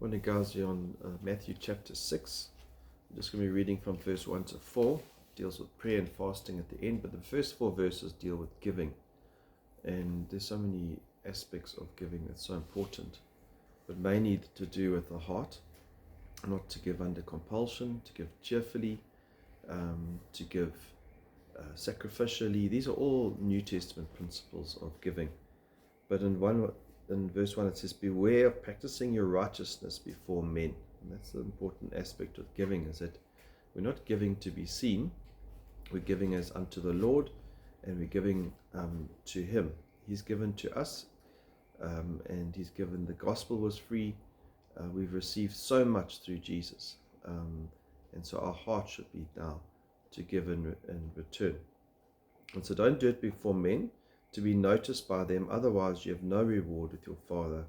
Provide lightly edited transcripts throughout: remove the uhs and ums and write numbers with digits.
Morning, guys. We're on Matthew chapter 6. I'm just going to be reading from verse 1 to 4. It deals with prayer and fasting at the end, but the first 4 verses deal with giving. And there's so many aspects of giving that's so important, but mainly to do with the heart, not to give under compulsion, to give cheerfully, to give sacrificially. These are all New Testament principles of giving. But in verse 1 it says, beware of practicing your righteousness before men. And that's the important aspect of giving, is that we're not giving to be seen. We're giving as unto the Lord, and we're giving to Him. He's given to us, and He's given. The gospel was free. We've received so much through Jesus, and so our heart should be now to give in return. And so don't do it before men, to be noticed by them, otherwise you have no reward with your Father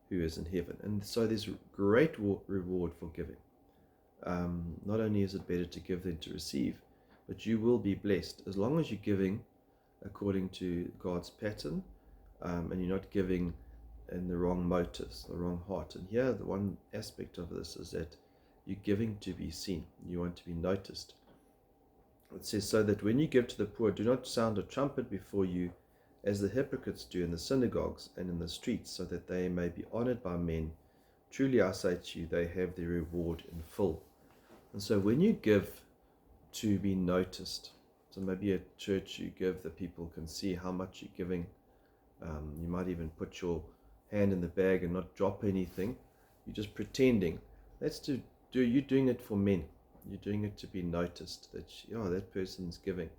who is in heaven. And so there's great reward for giving. Not only is it better to give than to receive, but you will be blessed as long as you're giving according to God's pattern, and you're not giving in the wrong motives, the wrong heart. And here the one aspect of this is that you're giving to be seen. You want to be noticed. It says, so that when you give to the poor, do not sound a trumpet before you, as the hypocrites do in the synagogues and in the streets, so that they may be honored by men. Truly I say to you, they have their reward in full. And so when you give to be noticed, so maybe at church you give that people can see how much you're giving. You might even put your hand in the bag and not drop anything. You're just pretending. You're doing it for men. You're doing it to be noticed, that that person's giving.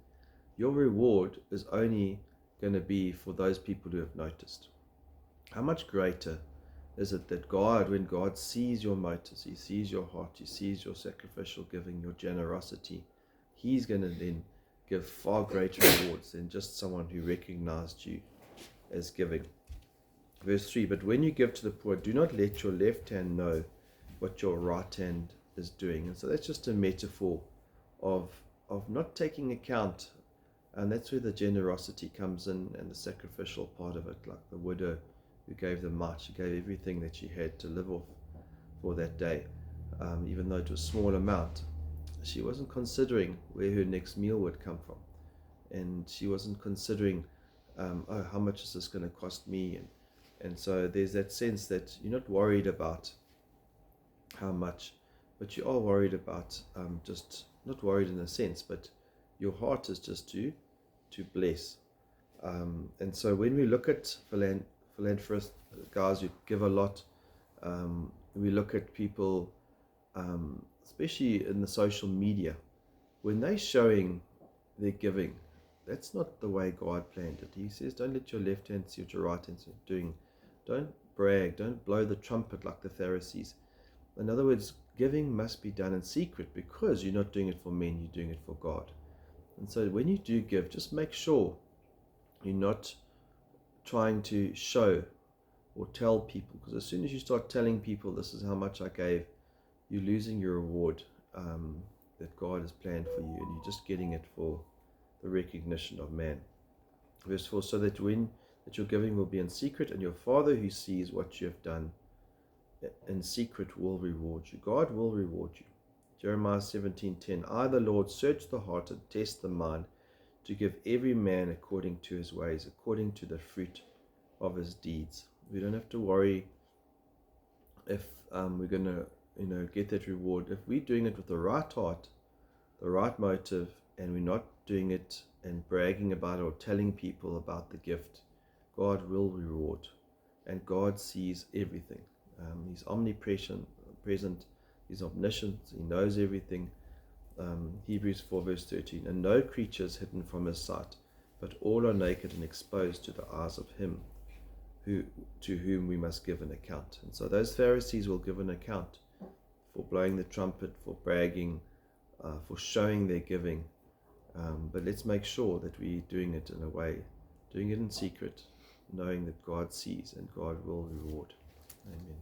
Your reward is only going to be for those people who have noticed. How much greater is it that God, when God sees your motives, He sees your heart, He sees your sacrificial giving, your generosity, He's going to then give far greater rewards than just someone who recognized you as giving. Verse 3, but when you give to the poor, do not let your left hand know what your right hand is doing. And so that's just a metaphor of not taking account. And that's where the generosity comes in, and the sacrificial part of it, like the widow who gave the mite. She gave everything that she had to live off for that day, even though it was a small amount. She wasn't considering where her next meal would come from, and she wasn't considering, how much is this going to cost me? And so there's that sense that you're not worried about how much, but you are worried about, just not worried in a sense, but your heart is just to bless. And so when we look at philanthropists, guys who give a lot, we look at people, especially in the social media, when they're showing their giving, that's not the way God planned it. He says, don't let your left hand see what your right hand is doing. Don't brag, don't blow the trumpet like the Pharisees. In other words, giving must be done in secret, because you're not doing it for men, you're doing it for God. And so when you do give, just make sure you're not trying to show or tell people, because as soon as you start telling people this is how much I gave, you're losing your reward that God has planned for you, and you're just getting it for the recognition of man. Verse 4, so that your giving will be in secret, and your Father who sees what you have done in secret will reward you. God will reward you. Jeremiah 17:10, I, the Lord, search the heart and test the mind, to give every man according to his ways, according to the fruit of his deeds. We don't have to worry if we're going to get that reward. If we're doing it with the right heart, the right motive, and we're not doing it and bragging about it or telling people about the gift, God will reward. And God sees everything. He's omnipresent, He's omniscient, He knows everything. Hebrews 4 verse 13, and no creature is hidden from His sight, but all are naked and exposed to the eyes of Him to whom we must give an account. And so those Pharisees will give an account for blowing the trumpet, for bragging, for showing their giving. But let's make sure that we're doing it in a way, doing it in secret, knowing that God sees and God will reward. Amen.